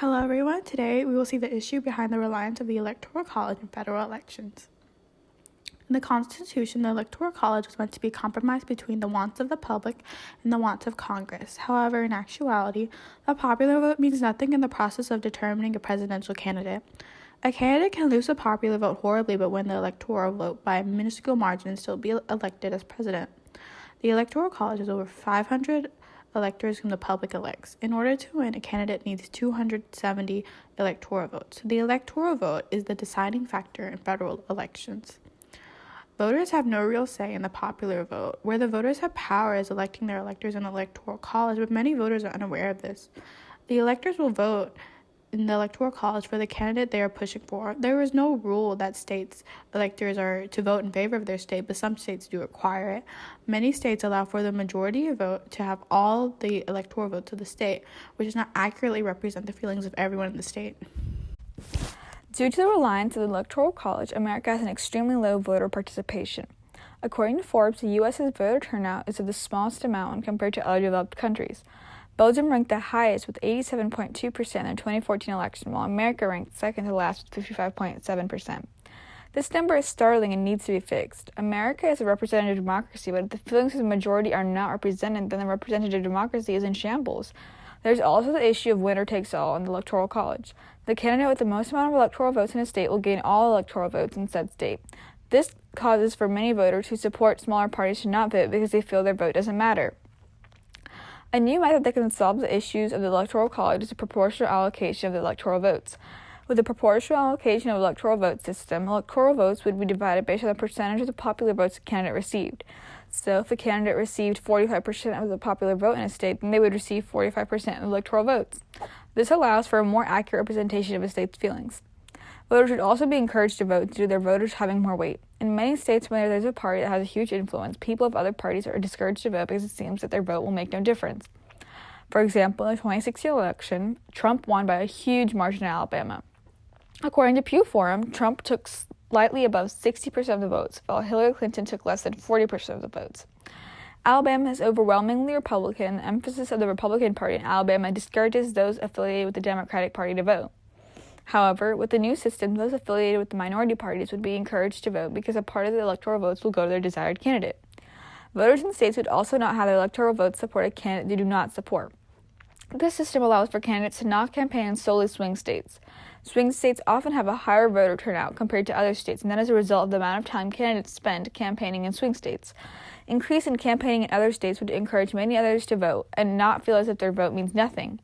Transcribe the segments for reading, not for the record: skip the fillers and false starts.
Hello everyone, today we will see the issue behind the reliance of the Electoral College in federal elections. In the Constitution, the Electoral College was meant to be a compromise between the wants of the public and the wants of Congress. However, in actuality, the popular vote means nothing in the process of determining a presidential candidate. A candidate can lose the popular vote horribly but win the electoral vote by a minuscule margin and still be elected as president. The Electoral College has over 500 electors whom the public elects. In order to win, a candidate needs 270 electoral votes. The electoral vote is the deciding factor in federal elections. Voters have no real say in the popular vote. Where the voters have power is electing their electors in the Electoral College, but many voters are unaware of this. The electors will vote in the Electoral College for the candidate they are pushing for. There is no rule that states electors are to vote in favor of their state, but some states do require it. Many states allow for the majority vote to have all the electoral votes of the state, which does not accurately represent the feelings of everyone in the state. Due to the reliance of the Electoral College, America has an extremely low voter participation. According to Forbes, the U.S.'s voter turnout is of the smallest amount when compared to other developed countries. Belgium ranked the highest with 87.2% in the 2014 election, while America ranked second to last with 55.7%. This number is startling and needs to be fixed. America is a representative democracy, but if the feelings of the majority are not represented, then the representative democracy is in shambles. There's also the issue of winner takes all in the Electoral College. The candidate with the most amount of electoral votes in a state will gain all electoral votes in said state. This causes for many voters who support smaller parties to not vote because they feel their vote doesn't matter. A new method that can solve the issues of the Electoral College is a proportional allocation of the electoral votes. With the proportional allocation of electoral vote system, electoral votes would be divided based on the percentage of the popular votes the candidate received. So if the candidate received 45% of the popular vote in a state, then they would receive 45% of the electoral votes. This allows for a more accurate representation of a state's feelings. Voters should also be encouraged to vote due to their voters having more weight. In many states, where there's a party that has a huge influence, people of other parties are discouraged to vote because it seems that their vote will make no difference. For example, in the 2016 election, Trump won by a huge margin in Alabama. According to Pew Forum, Trump took slightly above 60% of the votes, while Hillary Clinton took less than 40% of the votes. Alabama is overwhelmingly Republican, and the emphasis of the Republican Party in Alabama discourages those affiliated with the Democratic Party to vote. However, with the new system, those affiliated with the minority parties would be encouraged to vote because a part of the electoral votes will go to their desired candidate. Voters in states would also not have their electoral votes support a candidate they do not support. This system allows for candidates to not campaign in solely swing states. Swing states often have a higher voter turnout compared to other states, and that is a result of the amount of time candidates spend campaigning in swing states. Increase in campaigning in other states would encourage many others to vote and not feel as if their vote means nothing.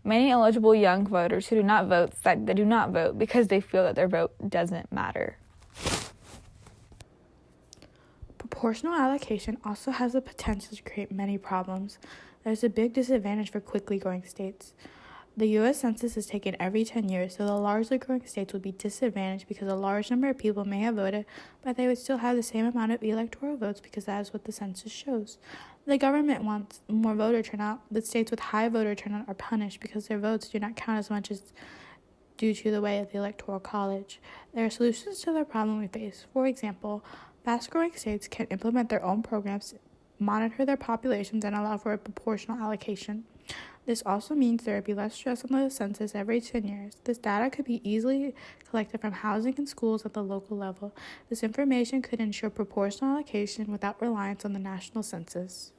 Many eligible young voters who do not vote said they do not vote because they feel that their vote doesn't matter. Proportional allocation also has the potential to create many problems. There's a big disadvantage for quickly growing states. The U.S. Census is taken every 10 years, so the largely growing states would be disadvantaged because a large number of people may have voted, but they would still have the same amount of electoral votes because that is what the census shows. The government wants more voter turnout. The states with high voter turnout are punished because their votes do not count as much as due to the way of the Electoral College. There are solutions to the problem we face. For example, fast-growing states can implement their own programs, monitor their populations, and allow for a proportional allocation. This also means there would be less stress on the census every 10 years. This data could be easily collected from housing and schools at the local level. This information could ensure proportional allocation without reliance on the national census.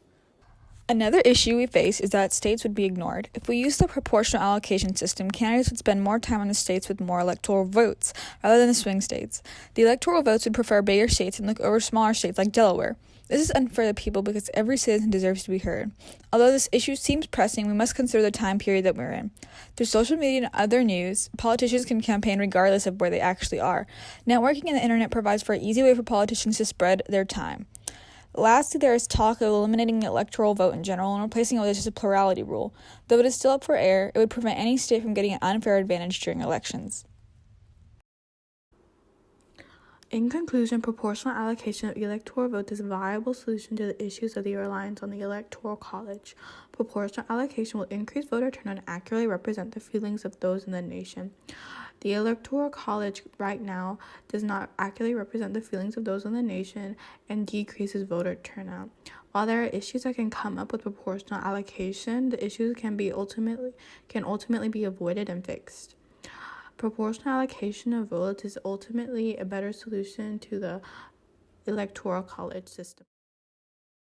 Another issue we face is that states would be ignored. If we use the proportional allocation system, candidates would spend more time on the states with more electoral votes rather than the swing states. The electoral votes would prefer bigger states and look over smaller states like Delaware. This is unfair to people because every citizen deserves to be heard. Although this issue seems pressing, we must consider the time period that we're in. Through social media and other news, politicians can campaign regardless of where they actually are. Networking and the internet provides for an easy way for politicians to spread their time. Lastly, there is talk of eliminating the electoral vote in general and replacing it with just a plurality rule. Though it is still up for air, it would prevent any state from getting an unfair advantage during elections. In conclusion, proportional allocation of electoral votes is a viable solution to the issues of the reliance on the Electoral College. Proportional allocation will increase voter turnout and accurately represent the feelings of those in the nation. The The Electoral College right now does not accurately represent the feelings of those in the nation and decreases voter turnout. While there are issues that can come up with proportional allocation, the issues can ultimately be avoided and fixed. Proportional allocation of votes is ultimately a better solution to the Electoral College system.